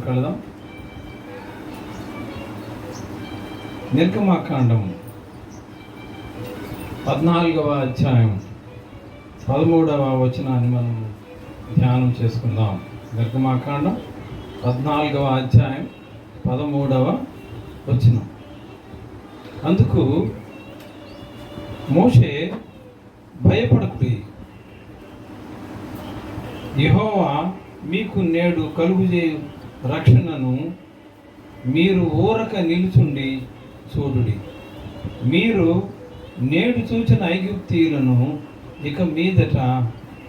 కడదాం. నిర్గమాకాండం 14వ అధ్యాయం 13వ వచనాన్ని మనం ధ్యానం చేసుకుందాం. నిర్గమాకాండం 14వ అధ్యాయం 13వ వచనం. అందుకు మోషే, భయపడకుడి, యెహోవా మీకు నేడు కలుగుజేయు రక్షణను మీరు ఊరక నిలుచుండి చూడుడి. మీరు నేడు చూచిన ఐగుప్తీయులను ఇక మీదట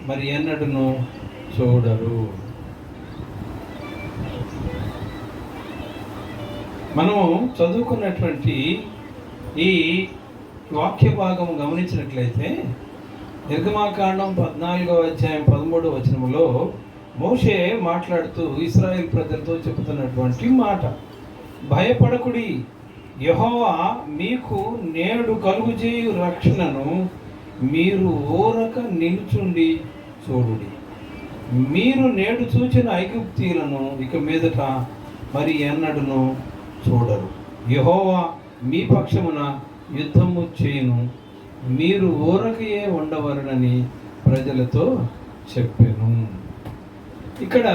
మరి ఎన్నడను చూడరు. మనము చదువుకున్నటువంటి ఈ వాక్య భాగం గమనించినట్లయితే నిర్గమాకాండం 14వ అధ్యాయం 13వ వచనములో మోషే మాట్లాడుతూ ఇశ్రాయేల్ ప్రజలతో చెబుతున్నటువంటి మాట, భయపడకుడి, యెహోవా మీకు నేడు కలుగుజేయు రక్షణను మీరు ఊరక నిలుచుండి చూడుడి. మీరు నేడు చూచిన ఐగుప్తీయులను ఇక మీదట మరి ఎన్నడను చూడరు. యెహోవా మీ పక్షమున యుద్ధము చేయును, మీరు ఊరకయే ఉండవలనని ప్రజలతో చెప్పాను. ఇక్కడ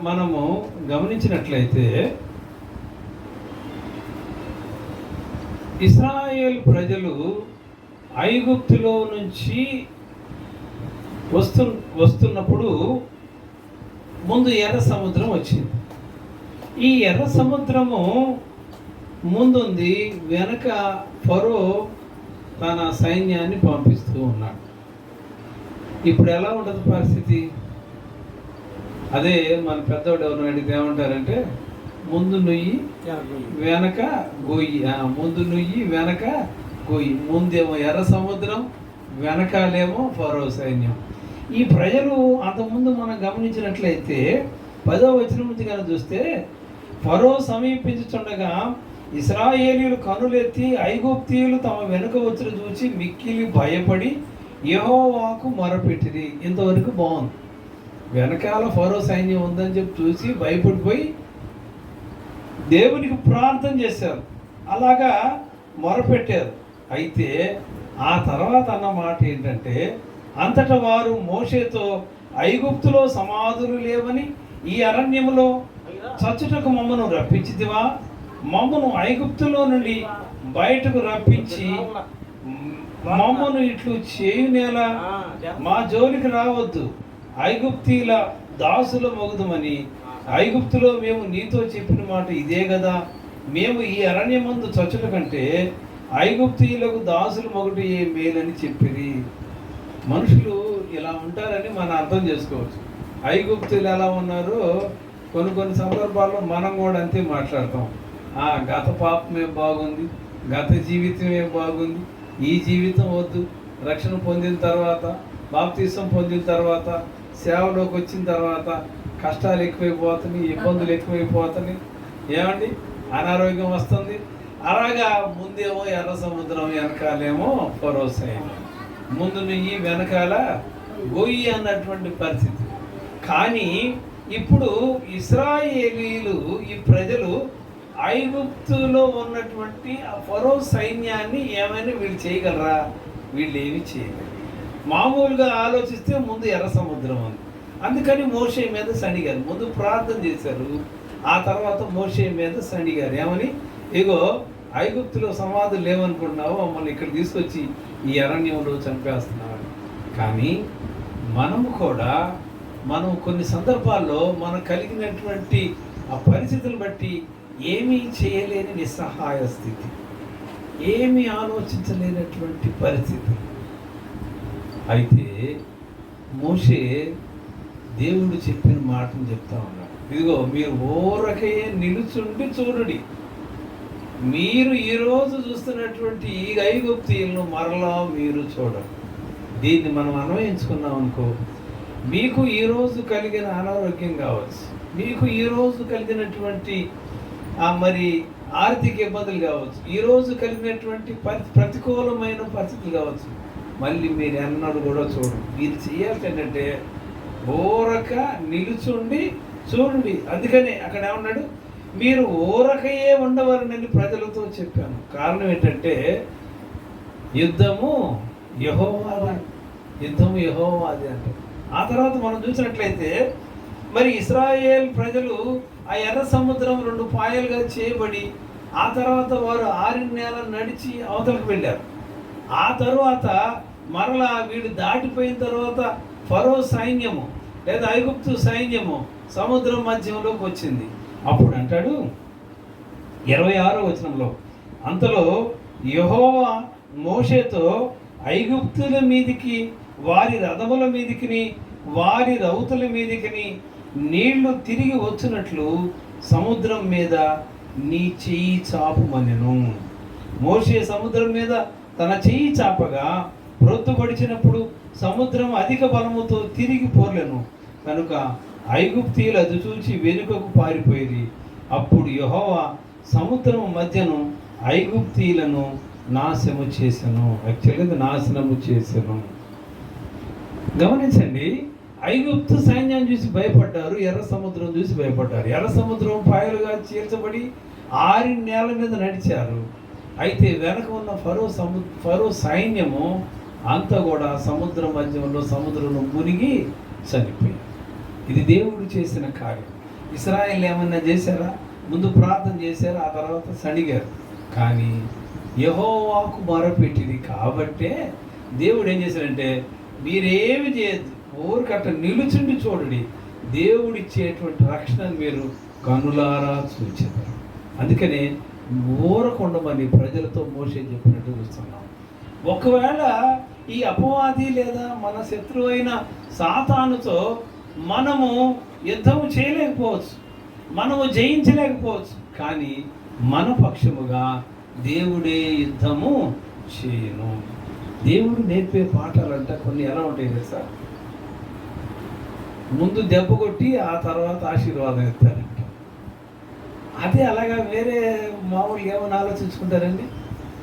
మనము గమనించినట్లయితే ఇశ్రాయేల్ ప్రజలు ఐగుప్తులో నుంచి వస్తున్నప్పుడు ముందు ఎర్ర సముద్రం వచ్చింది. ఈ ఎర్ర సముద్రము ముందుంది, వెనక ఫరో తన సైన్యాన్ని పంపిస్తూ ఉన్నాడు. ఇప్పుడు ఎలా ఉంటుంది పరిస్థితి? అదే మన పెద్దవాడు ఎవరిని అడిగితే ఏమంటారంటే, ముందు నుయ్యి వెనక గొయ్యి, ముందు నుయ్యి వెనక గొయ్యి. ముందేమో ఎర్ర సముద్రం, వెనకాలేమో ఫరో సైన్యం. ఈ ప్రజలు అంతకుముందు మనం గమనించినట్లయితే 10వ వచనం నుంచి కనుక చూస్తే, ఫరో సమీపించుచుండగా ఇశ్రాయేలీయులు కనులెత్తి ఐగుప్తీయులు తమ వెనుక వచ్చును చూచి మిక్కిలి భయపడి యెహోవాకు మొరపెట్టిరి. ఇంతవరకు బాగుంది. వెనకాల ఫరో సైన్యం ఉందని చెప్పి చూసి భయపడిపోయి దేవునికి ప్రార్థన చేశారు, అలాగా మొరపెట్టారు. అయితే ఆ తర్వాత అన్న మాట ఏంటంటే, అంతటా వారు మోషేతో, ఐగుప్తులో సమాధులు లేవని ఈ అరణ్యములో చచ్చుటకు మమ్మను రప్పించితివా? మమ్మను ఐగుప్తులో నుండి బయటకు రప్పించి మమ్మను ఇట్లు చేయునేలా మా జోలికి రావద్దు, ఐగుప్తీల దాసుల మొగుదమని ఐగుప్తులో మేము నీతో చెప్పిన మాట ఇదే కదా. మేము ఈ అరణ్యమందు చచ్చుట కంటే ఐగుప్తీయులకు దాసులు మొగుటి ఏ మేలని చెప్పిరి. మనుషులు ఇలా ఉంటారని మనం అర్థం చేసుకోవచ్చు. ఐగుప్తీయులు ఎలా ఉన్నారో కొన్ని సందర్భాల్లో మనం కూడా అంతే మాట్లాడతాం. గత పాపమే బాగుంది, గత జీవితమే బాగుంది, ఈ జీవితం వద్దు. రక్షణ పొందిన తర్వాత, బాప్తీసం పొందిన తర్వాత, సేవలోకి వచ్చిన తర్వాత కష్టాలు ఎక్కువైపోతున్నాయి, ఇబ్బందులు ఎక్కువైపోతున్నాయి, ఏమండి అనారోగ్యం వస్తుంది. అలాగా ముందేమో ఎర్ర సముద్రం, వెనకాలేమో ఫరో సైన్యం, ముందు నుయ్యి వెనకాల గొయ్యి అన్నటువంటి పరిస్థితి. కానీ ఇప్పుడు ఇశ్రాయేలీలు, ఈ ప్రజలు ఐగుప్తులో ఉన్నటువంటి ఆ ఫరో సైన్యాన్ని ఏమైనా వీళ్ళు చేయగలరా? వీళ్ళు ఏమి చేయగలరు. మామూలుగా ఆలోచిస్తే ముందు ఎర్ర సముద్రం ఉంది, అందుకని మోషే మీద సణిగారు. ముందు ప్రార్థన చేశారు, ఆ తర్వాత మోషే మీద సణిగారు. ఏమని? ఇగో ఐగుప్తులో సమాధులు లేవనుకుంటున్నావు, మమ్మల్ని ఇక్కడ తీసుకొచ్చి ఈ అరణ్యంలో చంపేస్తున్నావు. కానీ మనము కూడా కొన్ని సందర్భాల్లో మనం కలిగినటువంటి ఆ పరిస్థితులు బట్టి ఏమీ చేయలేని నిస్సహాయ స్థితి, ఏమీ ఆలోచించలేనటువంటి పరిస్థితి. అయితే మోషే దేవుడు చెప్పిన మాటను చెప్తా ఉన్నాడు. ఇదిగో మీరు ఊరకే నిలుచుండి చూడుడి. మీరు ఈరోజు చూస్తున్నటువంటి ఈ ఐగుప్తీయులను మరలా మీరు చూడరు. దీన్ని మనం అన్వయించుకున్నాం అనుకో, మీకు ఈరోజు కలిగిన అనారోగ్యం కావచ్చు, మీకు ఈరోజు కలిగినటువంటి మరి ఆర్థిక ఇబ్బందులు కావచ్చు, ఈరోజు కలిగినటువంటి ప్రతికూలమైన పరిస్థితులు కావచ్చు, మళ్ళీ మీరు ఎన్నడూ కూడా చూడరు. మీరు చేయాల్సి ఏంటంటే ఊరక నిలుచుండి చూడండి, అందుకని అక్కడ ఏమన్నాడు, మీరు ఊరకయే ఉండవరనని ప్రజలతో చెప్పాను. కారణం ఏంటంటే యుద్ధము యెహోవాది అంటే. ఆ తర్వాత మనం చూసినట్లయితే మరి ఇశ్రాయేల్ ప్రజలు ఆ ఎర్ర సముద్రం 2 పాయలుగా చేయబడి ఆ తర్వాత వారు 6 నెలలు నడిచి అవతలకు వెళ్ళారు. ఆ తరువాత మరలా వీడు దాటిపోయిన తర్వాత ఫరో సైన్యము లేదా ఐగుప్తు సైన్యము సముద్రం మధ్యంలోకి వచ్చింది. అప్పుడు అంటాడు 26వ వచనంలో, అంతలో యెహోవా మోషేతో ఐగుప్తుల మీదికి వారి రథముల మీదికిని వారి రౌతుల మీదికిని నీళ్లు తిరిగి వచ్చినట్లు సముద్రం మీద నీ చెయ్యి చాపుమనెను. మోషే సముద్రం మీద తన చెయ్యి చాపగా ప్రొద్దుపడిచినప్పుడు సముద్రం అధిక బలముతో తిరిగి పోర్లెను. కనుక ఐగుప్తీయులు అది చూచి వెనుకకు పారిపోయేది. అప్పుడు యెహోవా సముద్రం మధ్యను ఐగుప్తీయులను నాశనము చేసెను. గమనించండి, ఐగుప్తు సైన్యాన్ని చూసి భయపడ్డారు, ఎర్ర సముద్రం చూసి భయపడ్డారు. ఎర్ర సముద్రం పాయలుగా చీల్చబడి 6 నేల మీద నడిచారు. అయితే వెనక ఉన్న ఫరో సైన్యము అంతా కూడా సముద్రం మధ్యంలో సముద్రంలో మునిగి చనిపోయింది. ఇది దేవుడు చేసిన కార్యం. ఇశ్రాయేలు ఏమన్నా చేశారా? ముందు ప్రార్థన చేశారు, ఆ తర్వాత సణిగారు. కానీ యెహోవాకు మొరపెట్టింది కాబట్టే దేవుడు ఏం చేశాడంటే, మీరేమి చేయద్దు, ఊరికట్ట నిలుచుండి చూడండి, దేవుడిచ్చేటువంటి రక్షణను మీరు కనులారా చూచారు. అందుకనే ఊరకుండమని ప్రజలతో మోషే చెప్పినట్టు చూస్తున్నాం. ఒకవేళ ఈ అపవాది లేదా మన శత్రువు అయిన సాతానుతో మనము యుద్ధము చేయలేకపోవచ్చు, మనము జయించలేకపోవచ్చు. కానీ మన పక్షముగా దేవుడే యుద్ధము చేయను. దేవుడు నేర్పే పాఠాలంటే కొన్ని ఎలా ఉంటాయి తెలుసా? ముందు దెబ్బ కొట్టి ఆ తర్వాత ఆశీర్వాదం ఇస్తారంట. అదే అలాగా వేరే మామూలుగా ఏమైనా ఆలోచించుకుంటారండి,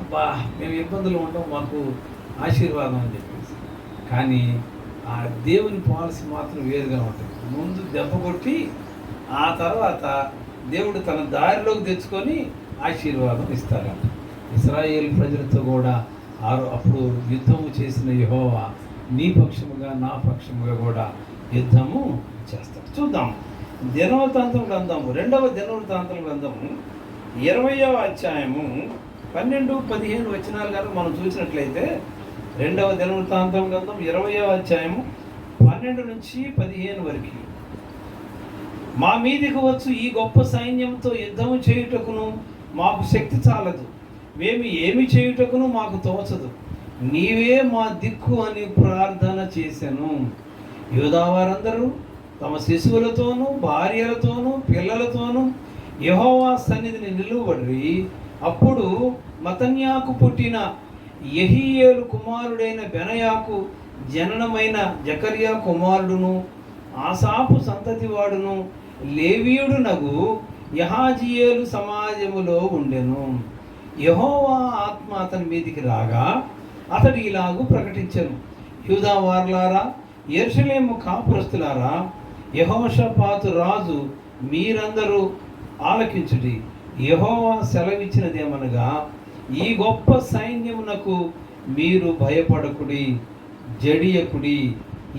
అబ్బా మేము ఇబ్బందులు ఉంటాం, మాకు ఆశీర్వాదం అని చెప్పేసి. కానీ ఆ దేవుని పాలసీ మాత్రం వేరుగా ఉంటుంది. ముందు దెబ్బ కొట్టి ఆ తర్వాత దేవుడు తన దారిలోకి తెచ్చుకొని ఆశీర్వాదం ఇస్తారంట. ఇశ్రాయేల్ ప్రజలతో కూడా అప్పుడు యుద్ధము చేసిన యెహోవా నీ పక్షముగా నా పక్షముగా కూడా యుద్ధము చేస్తాడు. చూద్దాం, దినవృత్తాంతం గ్రంథము 2వ దినవృత్తాంతం గ్రంథము 20వ అధ్యాయము 12-15 వచనాలు కనుక మనం చూసినట్లయితే 2వ దినవృత్తాంతం గ్రంథం 20వ అధ్యాయము 12-15 వరకు, మా మీదికి వచ్చు ఈ గొప్ప సైన్యంతో యుద్ధము చేయుటకును మాకు శక్తి చాలదు, మేము ఏమి చేయుటకును మాకు తోచదు, నీవే మా దిక్కు అని ప్రార్థన చేశాను. యూదా వారందరూ తమ శిశువులతోనూ భార్యలతోనూ పిల్లలతోనూ యెహోవా సన్నిధిని నిలువబడి, అప్పుడు మతన్యాకు పుట్టిన యెహీయేలు కుమారుడైన బెనయాకు జననమైన జకర్యా కుమారుడును ఆసాపు సంతతి వాడును లేవీయుడునగు యహాజియేలు సమాజములో ఉండెను. యెహోవా ఆత్మ అతని మీదికి రాగా అతడు ఇలాగూ ప్రకటించెను, యూదా వారలారా, యెరూషలేము కాపురస్తులారా, యెహోషాపాతు రాజు మీరందరూ ఆలకించుడి. యెహోవా సెలవిచ్చినదేమనగా, ఈ గొప్ప సైన్యమునకు మీరు భయపడకుడి, జడియకుడి,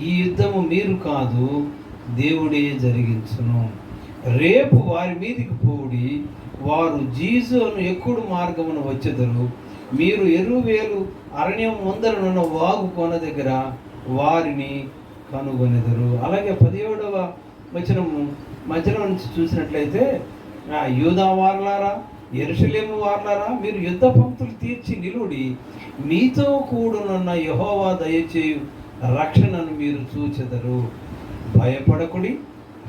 ఈ యుద్ధము మీరు కాదు, దేవుడే జరిగించును. రేపు వారి మీదికి పోవుడి, వారు జీజోను ఎక్కుడు మార్గమును వచ్చెదరు, మీరు ఎరువేలు అరణ్యం ముందరనున్న వాగు కొన దగ్గర వారిని కనుగొనెదరు. అలాగే 17వ వచనము మధ్యలో నుంచి చూసినట్లయితే, యూదా వారలారా, యెరూషలేము వారలారా, మీరు యుద్ధ పంక్తులు తీర్చి నిలుడి, మీతో కూడునున్న యెహోవా దయచేయు రక్షణను మీరు చూచెదరు. భయపడకుడి,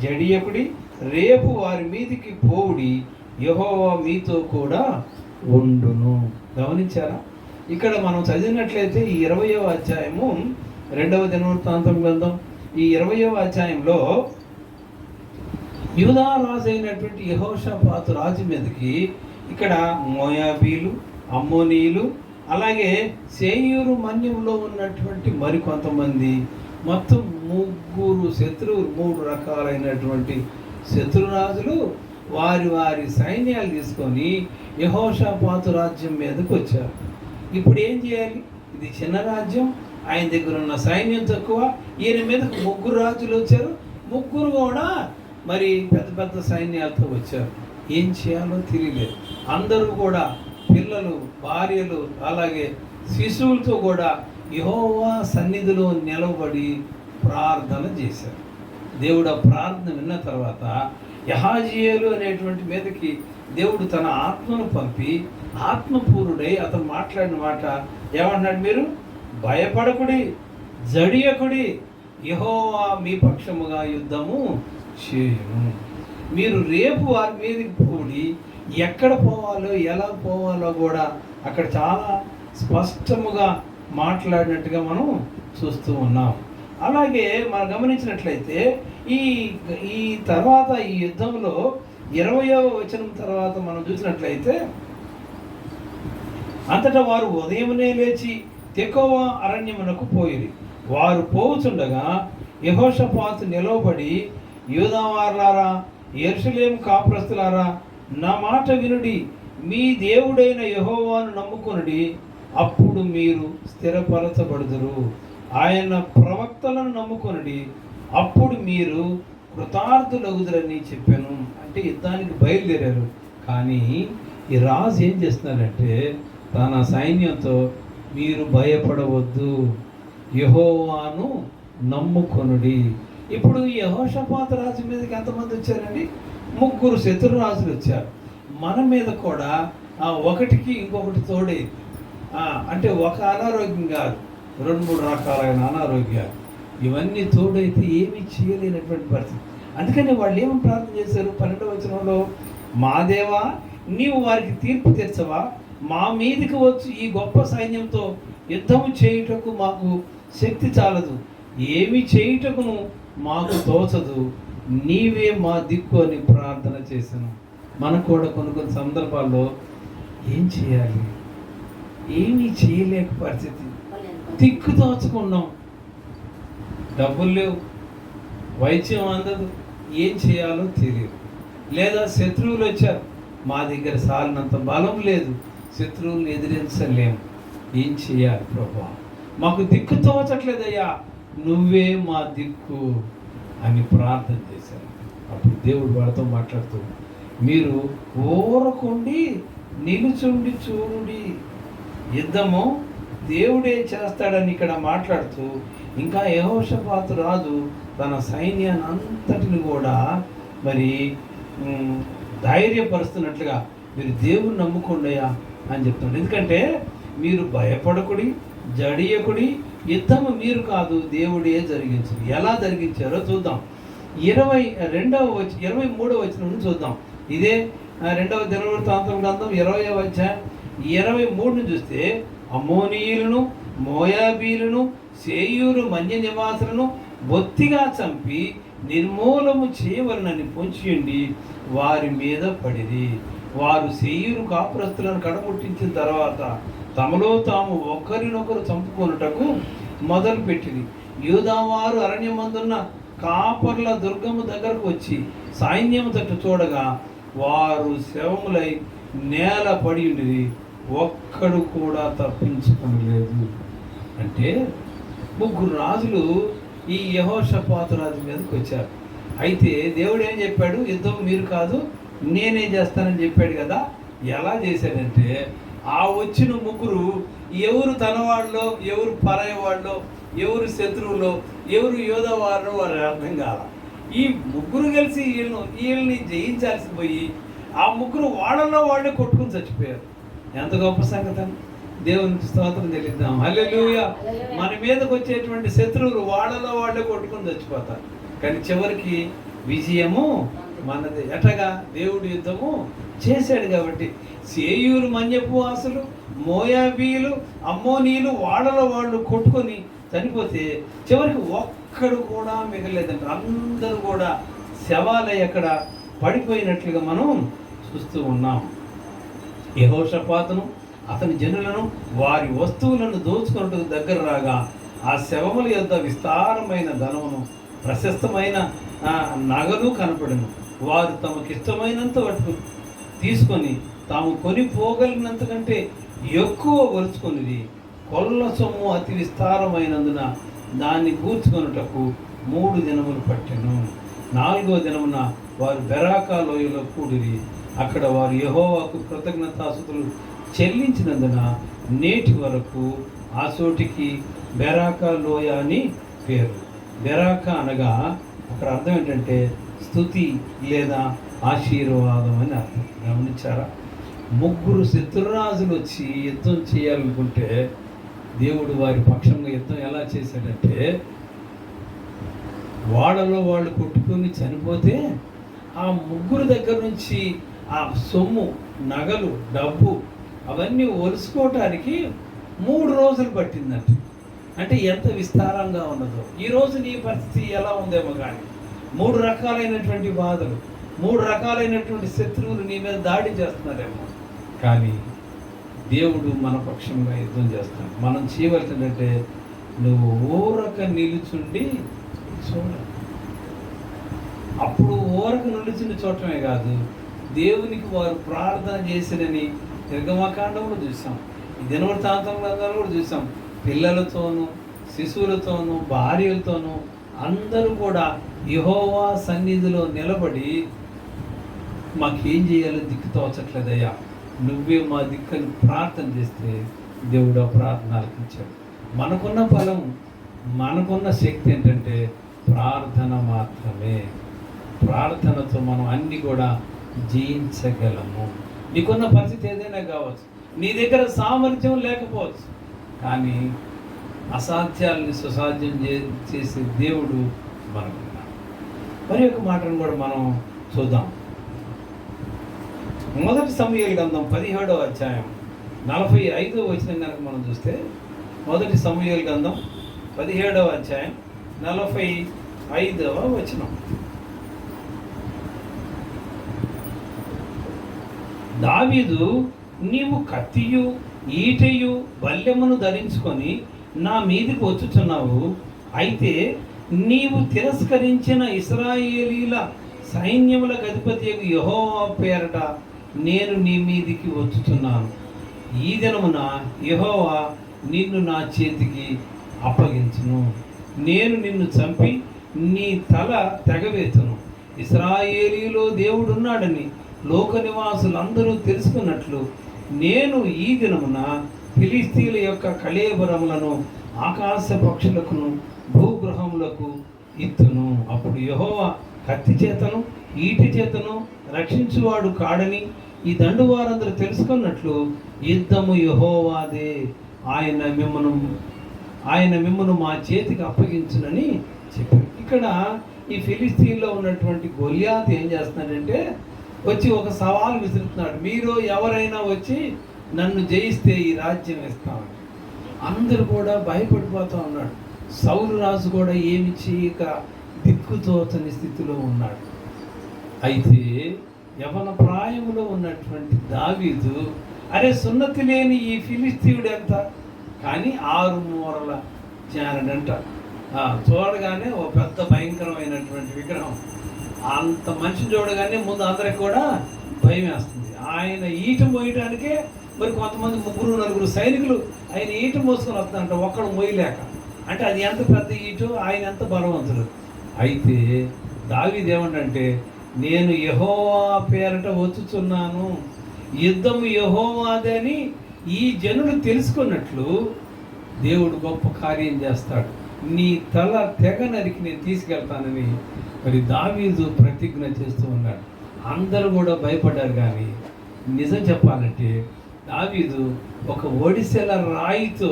జడియకుడి, రేపు వారి మీదికి పోవుడి, యెహోవా మీతో కూడా ఉండును. గమనించారా? ఇక్కడ మనం చదివినట్లయితే ఈ 20వ అధ్యాయము 2వ దినవృత్తాంతం గ్రంథం ఈ 20వ అధ్యాయంలో యూదా రాజు అయినటువంటి యెహోషాపాతు రాజు మీదకి ఇక్కడ మోయాబీలు, అమ్మోనీయులు, అలాగే సేయూరు మన్యంలో ఉన్నటువంటి మరికొంతమంది, మొత్తం 3 శత్రువులు, 3 రకాలైనటువంటి శత్రురాజులు వారి వారి సైన్యాలు తీసుకొని యెహోషాపాతు రాజ్యం మీదకి వచ్చారు. ఇప్పుడు ఏం చేయాలి? ఇది చిన్న రాజ్యం, ఆయన దగ్గర ఉన్న సైన్యం తక్కువ. ఈయన మీదకు 3 రాజులు వచ్చారు, 3 కూడా మరి పెద్ద పెద్ద సైన్యాలతో వచ్చారు. ఏం చేయాలో తెలియలేదు. అందరూ కూడా పిల్లలు, భార్యలు, అలాగే శిశువులతో కూడా యెహోవా సన్నిధిలో నిలబడి ప్రార్థన చేశారు. దేవుడు ఆ ప్రార్థన విన్న తర్వాత యహాజీయేలు అనేటువంటి మీదకి దేవుడు తన ఆత్మను పంపి ఆత్మపూరుడై అతను మాట్లాడిన మాట ఏమన్నాడు? మీరు భయపడకుడి, జడియకుడి, యెహోవా మీ పక్షముగా యుద్ధము చేయును. మీరు రేపు వారి మీదకి పోడి ఎక్కడ పోవాలో ఎలా పోవాలో కూడా అక్కడ చాలా స్పష్టముగా మాట్లాడినట్టుగా మనం చూస్తూ ఉన్నాం. అలాగే మనం గమనించినట్లయితే ఈ తర్వాత ఈ యుద్ధంలో 20వ వచనం తర్వాత మనం చూసినట్లయితే, అంతటా వారు ఉదయమునే లేచి తెకోవ అరణ్యమునకు పోయిరి. వారు పోవుచుండగా యెహోషాపాతు నిలవబడి, యూదావారులారా, యెరూషలేము కాపురస్తులారా, నా మాట వినుడి, మీ దేవుడైన యెహోవాను నమ్ముకొనుడి, అప్పుడు మీరు స్థిరపరచబడుదురు. ఆయన ప్రవక్తలను నమ్ముకొనుడి, అప్పుడు మీరు కృతార్థులగుదురని చెప్పాను. అంటే యుద్ధానికి బయలుదేరారు. కానీ ఈ రాజు ఏం చేస్తున్నారంటే తన సైన్యంతో, మీరు భయపడవద్దు, యెహోవాను నమ్ముకొనుడి. ఇప్పుడు యెహోషాపాతు రాజు మీదకి ఎంతమంది వచ్చారండి? 3 శత్రురాజులు వచ్చారు. మన మీద కూడా ఒకటికి ఇంకొకటి తోడే, అంటే ఒక అనారోగ్యం కాదు, 2-3 రకాలైన అనారోగ్యాలు, ఇవన్నీ తోడైతే ఏమీ చేయలేనటువంటి పరిస్థితి. అందుకని వాళ్ళు ఏమని ప్రార్థన చేశారు? 12వ వచనంలో, మా దేవా, నీవు వారికి తీర్పు తీర్చవా? మా మీదకి వచ్చి ఈ గొప్ప సైన్యంతో యుద్ధము చేయుటకు మాకు శక్తి చాలదు, ఏమి చేయుటకును మాకు తోచదు, నీవే మా దిక్కు అని ప్రార్థన చేశాను. మనకు కూడా కొన్ని సందర్భాల్లో ఏం చేయాలి? ఏమీ చేయలేక పరిస్థితి, దిక్కు తోచుకున్నాం, డబ్బులు లేవు, వైద్యం అందదు, ఏం చేయాలో తెలియదు. లేదా శత్రువులు వచ్చారు, మా దగ్గర సాలినంత బలం లేదు, శత్రువులను ఎదిరించలేము, ఏం చేయాలి ప్రభువా? మాకు దిక్కు తోచట్లేదయ్యా, నువ్వే మా దిక్కు అని ప్రార్థన చేశారు. అప్పుడు దేవుడు వాళ్ళతో మాట్లాడుతూ, మీరు ఊరకుండి నిలుచుండి చూడుడి, యుద్ధము దేవుడే చేస్తాడని ఇక్కడ మాట్లాడుతూ, ఇంకా యెహోషాపాతు రాజు తన సైన్యాన్ని అంతటిని కూడా మరి ధైర్యపరుస్తున్నట్లుగా, మీరు దేవుని నమ్ముకోండియా అని చెప్తున్నాడు. ఎందుకంటే మీరు భయపడకుడి, జడియకుడి, యుద్ధము మీరు కాదు, దేవుడే జరిగించదు. ఎలా జరిగించారో చూద్దాం. 23వ వచనం నుంచి చూద్దాం. ఇదే 2వ దినవృత్తాంతం గ్రంథం 20వ అధ్యాయం 23ను చూస్తే, అమ్మోనీయులను, మోయాబీలను, సేయూరు మన్య నివాసులను బొత్తిగా చంపి నిర్మూలము చేయవలనని పొంచియుండి వారి మీద పడిరి. వారు సేయూరు కాపురస్తులను కడముట్టించిన తర్వాత తమలో తాము ఒకరినొకరు చంపుకొనుటకు మొదలుపెట్టింది. యూదావారు అరణ్యమందున్న కాపర్ల దుర్గము దగ్గరకు వచ్చి సైన్యము తట్టు చూడగా వారు శవములై నేల పడి ఉండేది, ఒక్కడు కూడా తప్పించుకోలేదు. అంటే 3 రాజులు ఈ యెహోషాపాతు రాజు మీదకి వచ్చారు. అయితే దేవుడు ఏం చెప్పాడు? యుద్ధం మీరు కాదు, నేనే చేస్తానని చెప్పాడు కదా. ఎలా చేశాడంటే, ఆ వచ్చిన 3 ఎవరు తనవాళ్ళలో, ఎవరు పరాయి వాళ్ళో, ఎవరు శత్రువులో, ఎవరు యోధవారో వారు అర్థం కాల. ఈ 3 కలిసి వీళ్ళని జయించాల్సి పోయి ఆ 3 వాళ్ళలో వాళ్ళే కొట్టుకుని చచ్చిపోయారు. ఎంత గొప్ప సంగతి! దేవునికి స్తోత్రం చెల్లిద్దాం. హల్లెలూయా. మన మీదకి వచ్చేటువంటి శత్రువులు వాళ్ళలో వాళ్ళే కొట్టుకుని చచ్చిపోతారు, కానీ చివరికి విజయము మనది. ఎటగా దేవుడు యుద్ధము చేశాడు కాబట్టి సేయూరు మన్యపు వాసులు, మోయాబీలు, అమ్మోనీలు వాళ్ళలో వాళ్ళు కొట్టుకొని చనిపోతే చివరికి ఒక్కడు కూడా మిగలేదంట. అందరూ కూడా శవాలై అక్కడ పడిపోయినట్లుగా మనం చూస్తూ ఉన్నాం. యెహోషాపాతును అతని జనులను వారి వస్తువులను దోచుకున్నట్టు దగ్గర రాగా ఆ శవముల యొద్ద విస్తారమైన ధనమును, ప్రశస్తమైన నగలు కనపడను. వారు తమకిష్టమైనంత వరకు తీసుకొని తాము కొనిపోగలిగినంత కంటే ఎక్కువ వలుచుకొనిది. కొల్ల సొమ్ము అతి విస్తారమైనందున దాన్ని కూర్చుకొనుటకు 3 దినములు పట్టెను. 4వ దినమున వారు బెరాకా లోయలో కూడిరి. అక్కడ వారు యెహోవాకు కృతజ్ఞతాస్తుతులు చెల్లించినందున నేటి వరకు ఆ చోటికి బెరాకా లోయ అని పేరు. బెరాకా అనగా అక్కడ అర్థం ఏంటంటే స్తుతి లేదా ఆశీర్వాదం అని అర్థం. గమనించారా? 3 శత్రురాజులు వచ్చి యుద్ధం చేయాలనుకుంటే దేవుడు వారి పక్షంగా యుద్ధం ఎలా చేశాడంటే, వాళ్ళలో వాళ్ళు కొట్టుకొని చనిపోతే ఆ 3 దగ్గర నుంచి ఆ సొమ్ము, నగలు, డబ్బు అవన్నీ ఒలుసుకోవటానికి 3 రోజులు పట్టిందంట. అంటే ఎంత విస్తారంగా ఉన్నదో. ఈరోజు నీ పరిస్థితి ఎలా ఉందేమో కానీ 3 రకాలైనటువంటి బాధలు, 3 రకాలైనటువంటి శత్రువులు నీ మీద దాడి చేస్తున్నారేమో. కానీ దేవుడు మన పక్షంగా యుద్ధం చేస్తాడు. మనం చేయవలసిందంటే నువ్వు ఊరక నిలుచుండి చూడ. అప్పుడు ఊరక నిలుచుండి చూడటమే కాదు, దేవునికి వారు ప్రార్థన చేసినని నిర్గమకాండంలో చూసాం, ఈ దినవృత్తాంతం గ్రంథాలు కూడా చూసాం. పిల్లలతోనూ, శిశువులతోనూ, భార్యలతోనూ అందరూ కూడా యెహోవా సన్నిధిలో నిలబడి మాకేం చేయాలో దిక్కు తోచట్లేదయ్యా, నువ్వే మా దిక్కుని ప్రార్థన చేస్తే దేవుడు ఆ ప్రార్థన ఆలకించాడు. మనకున్న బలం, మనకున్న శక్తి ఏంటంటే ప్రార్థన మాత్రమే. ప్రార్థనతో మనం అన్నీ కూడా జయించగలము. నీకున్న పరిస్థితి ఏదైనా కావచ్చు, నీ దగ్గర సామర్థ్యం లేకపోవచ్చు, కానీ అసాధ్యాలని సుసాధ్యం చేసే దేవుడు మనకున్నాడు. మరి ఒక మాటను కూడా మనం చూద్దాం. 1 సమూయేలు గ్రంథం 17వ అధ్యాయం 45వ వచనం కనుక మనం చూస్తే, 1 సమూయేలు గ్రంథం 17వ అధ్యాయం 45వ వచనం. దావీదు, నీవు కత్తియు ఈటెయు బల్లెమును ధరించుకొని నా మీదికి వచ్చుచున్నావు. అయితే నీవు తిరస్కరించిన ఇశ్రాయేలీల సైన్యములకు అధిపతి యెహోవా పేరట నేను నీ మీదికి వచ్చుచున్నాను. ఈ దినమున యెహోవా నిన్ను నా చేతికి అప్పగించును. నేను నిన్ను చంపి నీ తల తెగవేతును. ఇశ్రాయేలీలో దేవుడున్నాడని లోక నివాసులందరూ తెలుసుకున్నట్లు నేను ఈ దినమున ఫిలిస్తీయుల యొక్క కళేబరములను ఆకాశ పక్షులకును భూగృహములకు ఇత్తును. అప్పుడు యెహోవా కత్తి చేతను ఈటి చేతను రక్షించువాడు కాడని ఈ దండు వారందరూ తెలుసుకున్నట్లు యుద్ధము యెహోవాదే, ఆయన మిమ్మను మా చేతికి అప్పగించునని చెప్పారు. ఇక్కడ ఈ ఫిలిస్తీన్లో ఉన్నటువంటి గొలియాతు ఏం చేస్తున్నాడంటే వచ్చి ఒక సవాల్ విసురుతున్నాడు. మీరు ఎవరైనా వచ్చి నన్ను జయిస్తే ఈ రాజ్యం ఇస్తామని. అందరూ కూడా భయపడిపోతూ ఉన్నాడు. సౌలు రాజు కూడా ఏమి చేయక దిక్కుతోచని స్థితిలో ఉన్నాడు. అయితే యవన ప్రాయములో ఉన్నటువంటి దావీదు, అరే సున్నతి లేని ఈ ఫిలిస్తీయుడు ఎంత, కానీ 6 మూరల జానడంట. చూడగానే ఒక పెద్ద భయంకరమైనటువంటి విగ్రహం. అంత మనిషిని చూడగానే ముందు అందరికి కూడా భయం వేస్తుంది. ఆయన ఈట మోయడానికే మరి కొంతమంది 3-4 సైనికులు ఆయన ఈట మోసుకొని వస్తారంట, ఒక్కడు మోయలేక. అంటే అది ఎంత పెద్ద ఈటు, ఆయన ఎంత బలవంతుడు. అయితే దావీదు ఏమంటే, నేను యెహోవా పేరట వచ్చుచున్నాను, యుద్ధము యెహోవాదే అని ఈ జనులు తెలుసుకున్నట్లు దేవుడు గొప్ప కార్యం చేస్తాడు. నీ తల తెగ నరికి నేను తీసుకెళ్తానని మరి దావీదు ప్రతిజ్ఞ చేస్తూ ఉన్నాడు. అందరూ కూడా భయపడ్డారు. కానీ నిజం చెప్పాలంటే దావీదు ఒక ఒడిసెల రాయితో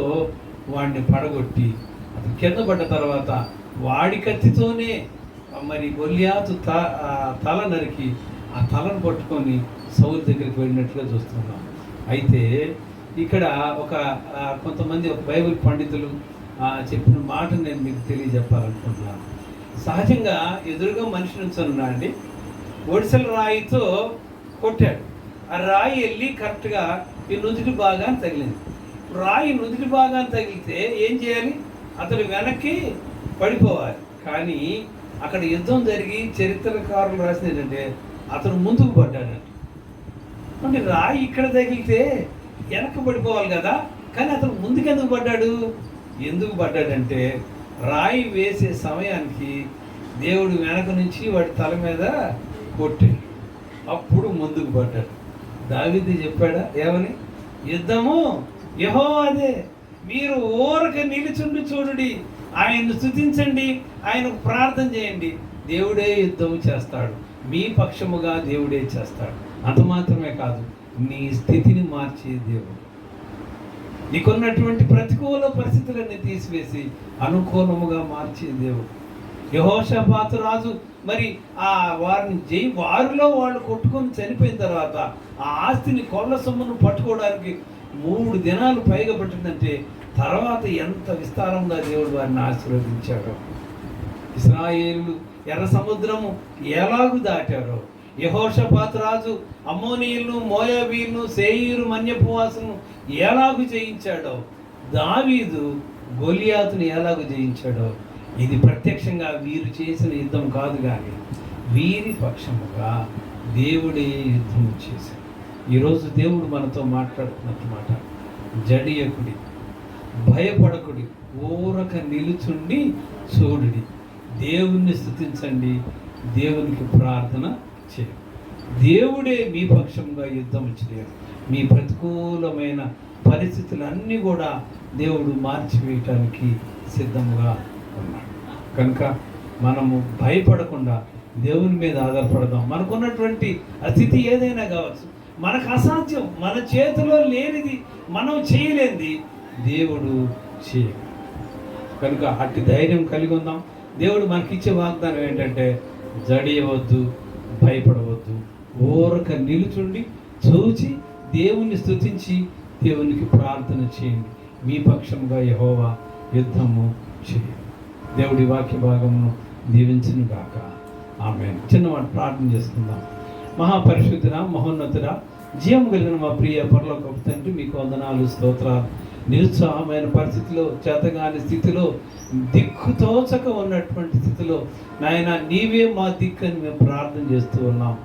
వాడిని పడగొట్టి అతను కింద పడ్డ తర్వాత వాడి కత్తితోనే మరి గొలియాతు తల నరికి ఆ తలను పట్టుకొని సౌలు దగ్గరికి వెళ్ళినట్లుగా చూస్తున్నాం. అయితే ఇక్కడ కొంతమంది బైబిల్ పండితులు చెప్పిన మాట నేను మీకు తెలియజెప్పాలనుకుంటున్నాను. సహజంగా ఎదురుగా మనిషి నుంచున్నా అండి, ఒడిసెల రాయితో కొట్టాడు. ఆ రాయి వెళ్ళి కరెక్ట్గా ఈ నుదుటి భాగాన్ని తగిలింది. రాయి నుదుటి భాగాన్ని తగిలితే ఏం చేయాలి? అతడు వెనక్కి పడిపోవాలి. కానీ అక్కడ యుద్ధం జరిగి చరిత్రకారులు రాసింది ఏంటంటే అతను ముందుకు పడ్డాడు. అంటే రాయి ఇక్కడ తగిలితే వెనక పడిపోవాలి కదా, కానీ అతను ముందుకెందుకు పడ్డాడు? ఎందుకు పడ్డాడంటే రాయి వేసే సమయానికి దేవుడు వెనక నుంచి వాడి తల మీద కొట్టాడు, అప్పుడు ముందుకు పడ్డాడు. దావీదు చెప్పాడా ఏమని? యుద్ధము యెహోవాదే, మీరు ఊరక నిలుచుండి చూడండి, ఆయన్ను స్తుతించండి, ఆయనకు ప్రార్థన చేయండి, దేవుడే యుద్ధం చేస్తాడు, మీ పక్షముగా దేవుడే చేస్తాడు. అంత మాత్రమే కాదు, నీ స్థితిని మార్చే దేవుడు, నీకున్నటువంటి ప్రతికూల పరిస్థితులన్నీ తీసివేసి అనుకూలముగా మార్చే దేవుడు. యెహోషాపాతు రాజు మరి ఆ వారిని వారిలో వాళ్ళు కొట్టుకొని చనిపోయిన తర్వాత ఆ ఆస్తిని కొల్ల సొమ్మును పట్టుకోవడానికి 3 దినాలు పైగా పట్టిందంటే తర్వాత ఎంత విస్తారంగా దేవుడు వారిని ఆశీర్వదించాడో. ఇశ్రాయేలు ఎర్ర సముద్రము ఎలాగూ దాటారో, యెహోషాపాతు రాజు అమ్మోనీయులను, మోయాబీలను, సేయీరు మన్యపువాసులను ఎలాగూ జయించాడో, దావీదు గొలియాతును ఎలాగూ జయించాడో, ఇది ప్రత్యక్షంగా వీరు చేసిన యుద్ధం కాదు, కానీ వీరి పక్షముగా దేవుడే యుద్ధం చేశాడు. ఈరోజు దేవుడు మనతో మాట్లాడుతున్నట్టు మాట, జడియకుడి, భయపడకుడి, ఊరక నిలుచుండి చూడుడి, దేవుణ్ణి స్తుతించండి, దేవునికి ప్రార్థన చేయండి. దేవుడే మీ పక్షంగా యుద్ధం చేయరు. మీ ప్రతికూలమైన పరిస్థితులన్నీ కూడా దేవుడు మార్చివేయటానికి సిద్ధంగా ఉన్నాడు. కనుక మనము భయపడకుండా దేవుని మీద ఆధారపడదాం. మనకున్నటువంటి అతిథి ఏదైనా కావచ్చు, మనకు అసాధ్యం, మన చేతిలో లేనిది, మనం చేయలేనిది దేవుడు చేయగలడు. కనుక అట్టి ధైర్యం కలిగి ఉందాం. దేవుడు మనకిచ్చే వాగ్దానం ఏంటంటే జడియవద్దు, భయపడవద్దు, ఊరక నిలుచుండి చూచి దేవుణ్ణి స్తుతించి దేవునికి ప్రార్థన చేయండి, మీ పక్షంగా యెహోవా యుద్ధము చేయండి. దేవుడి వాక్య భాగమును దీవించును గాక. ఆమేన్. చిన్నవాడు ప్రార్థన చేసుకుందాం. మహాపరిశుద్ధుడా, మహోన్నతుడా, జీవం కలిగిన మా ప్రియ పరలోకపు తండ్రి, మీకు వందనాలు, స్తోత్రాలు. నిరుత్సాహమైన పరిస్థితిలో, చేతగాని స్థితిలో, దిక్కుతోచక ఉన్నటువంటి స్థితిలో నాయన నీవే మా దిక్కు అని మేము ప్రార్థన చేస్తూ ఉన్నాం.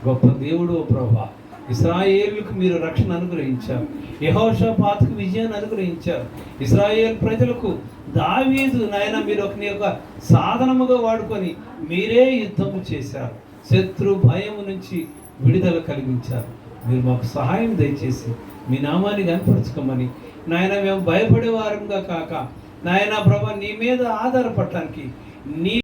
గొప్ప దేవుడు ప్రభా, ఇశ్రాయేలుకు మీరు రక్షణ అనుగ్రహించారు, యెహోషాపాతుకు విజయాన్ని అనుగ్రహించారు, ఇశ్రాయేల్ ప్రజలకు దావీదు నాయన మీరు ఒక సాధనముగా వాడుకొని మీరే యుద్ధము చేశారు, శత్రు భయము నుంచి విడుదల కలిగించారు. మీరు మాకు సహాయం దయచేసి మీ నామాన్ని కనపరుచుకోమని నాయన, మేము భయపడే వారంగా కాక నాయన ప్రభా నీ మీద ఆధారపడటానికి నీ